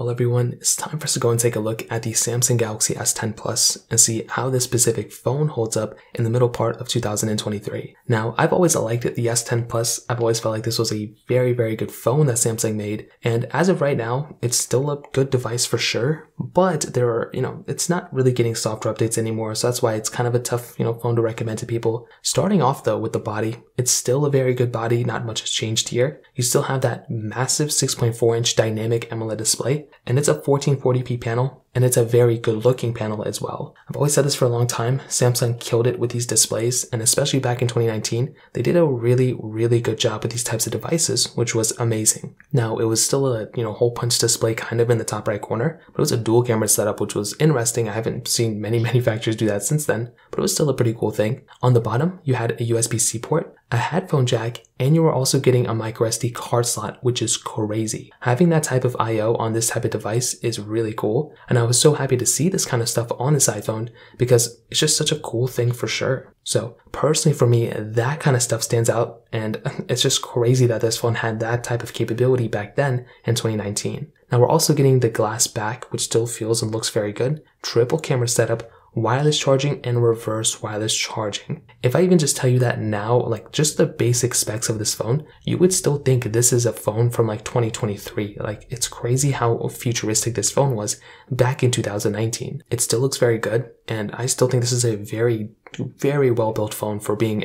Well everyone, it's time for us to go and take a look at the Samsung Galaxy S10 Plus and see how this specific phone holds up in the middle part of 2023. Now, I've always liked the S10 Plus. I've always felt like this was a very, very good phone that Samsung made. And as of right now, it's still a good device for sure, but there are, it's not really getting software updates anymore. So that's why it's kind of a tough, phone to recommend to people. Starting off though with the body, it's still a very good body. Not much has changed here. You still have that massive 6.4-inch dynamic AMOLED display. And it's a 1440p panel, and it's a very good looking panel as well. I've always said this for a long time, Samsung killed it with these displays, and especially back in 2019, they did a really, really good job with these types of devices, which was amazing. Now, it was still a, hole punch display kind of in the top right corner, but it was a dual camera setup, which was interesting. I haven't seen many manufacturers do that since then, but it was still a pretty cool thing. On the bottom, you had a USB-C port, a headphone jack, and you were also getting a microSD card slot, which is crazy. Having that type of I/O on this type of device is really cool, and I was so happy to see this kind of stuff on this iPhone because it's just such a cool thing for sure. So personally for me, that kind of stuff stands out, and it's just crazy that this phone had that type of capability back then in 2019. Now we're also getting the glass back, which still feels and looks very good, triple camera setup, wireless charging, and reverse wireless charging. If I even just tell you that now, like just the basic specs of this phone, you would still think this is a phone from like 2023. Like it's crazy how futuristic this phone was back in 2019. It still looks very good, and I still think this is a very, very well built phone for being,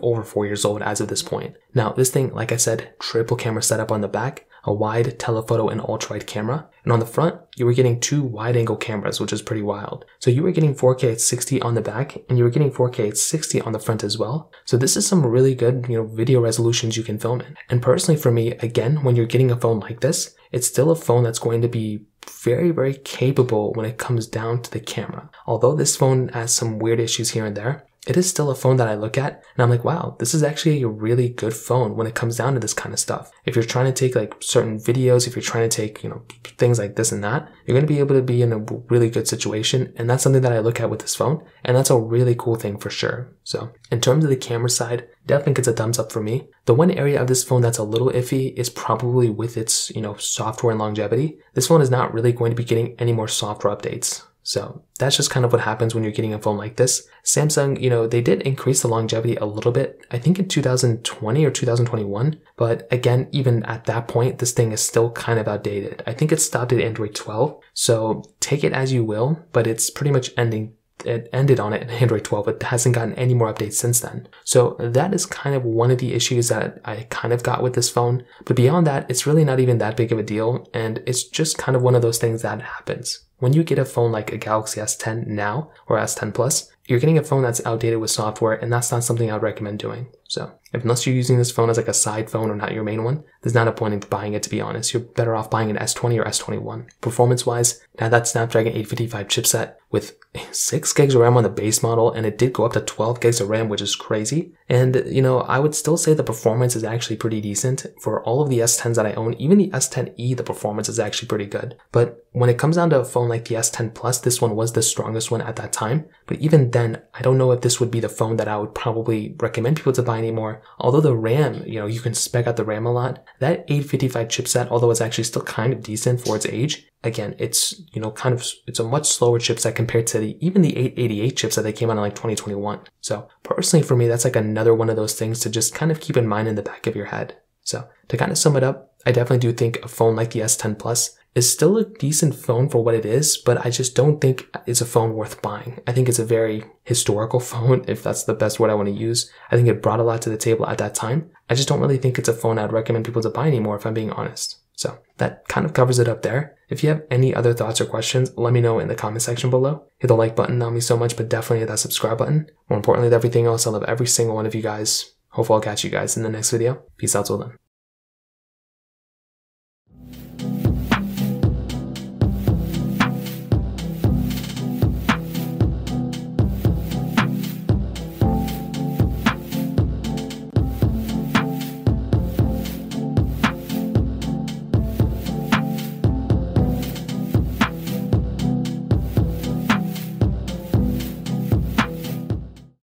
over 4 years old as of this point. Now this thing, like I said, triple camera setup on the back, a wide telephoto and ultra-wide camera, and on the front, you were getting two wide-angle cameras, which is pretty wild. So you were getting 4K at 60 on the back, and you were getting 4K at 60 on the front as well. So this is some really good, video resolutions you can film in. And personally for me, again, when you're getting a phone like this, it's still a phone that's going to be very, very capable when it comes down to the camera. Although this phone has some weird issues here and there, it is still a phone that I look at and I'm like, wow, this is actually a really good phone when it comes down to this kind of stuff. If you're trying to take like certain videos, if you're trying to take, things like this and that, you're going to be able to be in a really good situation. And that's something that I look at with this phone. And that's a really cool thing for sure. So in terms of the camera side, definitely gets a thumbs up for me. The one area of this phone that's a little iffy is probably with its, software and longevity. This phone is not really going to be getting any more software updates. So that's just kind of what happens when you're getting a phone like this. Samsung, they did increase the longevity a little bit, I think in 2020 or 2021. But again, even at that point, this thing is still kind of outdated. I think it stopped at Android 12. So take it as you will, but it's pretty much it ended on it in Android 12. It hasn't gotten any more updates since then. So that is kind of one of the issues that I kind of got with this phone. But beyond that, it's really not even that big of a deal. And it's just kind of one of those things that happens. When you get a phone like a Galaxy S10 now or S10 Plus, you're getting a phone that's outdated with software, and that's not something I would recommend doing. So unless you're using this phone as like a side phone or not your main one, there's not a point in buying it, to be honest. You're better off buying an S20 or S21. Performance-wise, now that Snapdragon 855 chipset with 6 gigs of RAM on the base model, and it did go up to 12 gigs of RAM, which is crazy. And, I would still say the performance is actually pretty decent. For all of the S10s that I own, even the S10e, the performance is actually pretty good. But when it comes down to a phone like the S10 Plus, this one was the strongest one at that time. But even then, I don't know if this would be the phone that I would probably recommend people to buy anymore. Although the RAM, you can spec out the RAM a lot. That 855 chipset, although it's actually still kind of decent for its age, again, it's, it's a much slower chipset compared to even the 888 chipset that came out in like 2021. So personally for me, that's like another one of those things to just kind of keep in mind in the back of your head. So to kind of sum it up, I definitely do think a phone like the S10 Plus is still a decent phone for what it is, but I just don't think it's a phone worth buying. I think it's a very historical phone, if that's the best word I want to use. I think it brought a lot to the table at that time. I just don't really think it's a phone I'd recommend people to buy anymore, if I'm being honest. So that kind of covers it up there. If you have any other thoughts or questions, let me know in the comment section below. Hit the like button, not me so much, but definitely hit that subscribe button. More importantly than everything else, I love every single one of you guys. Hopefully I'll catch you guys in the next video. Peace out till then.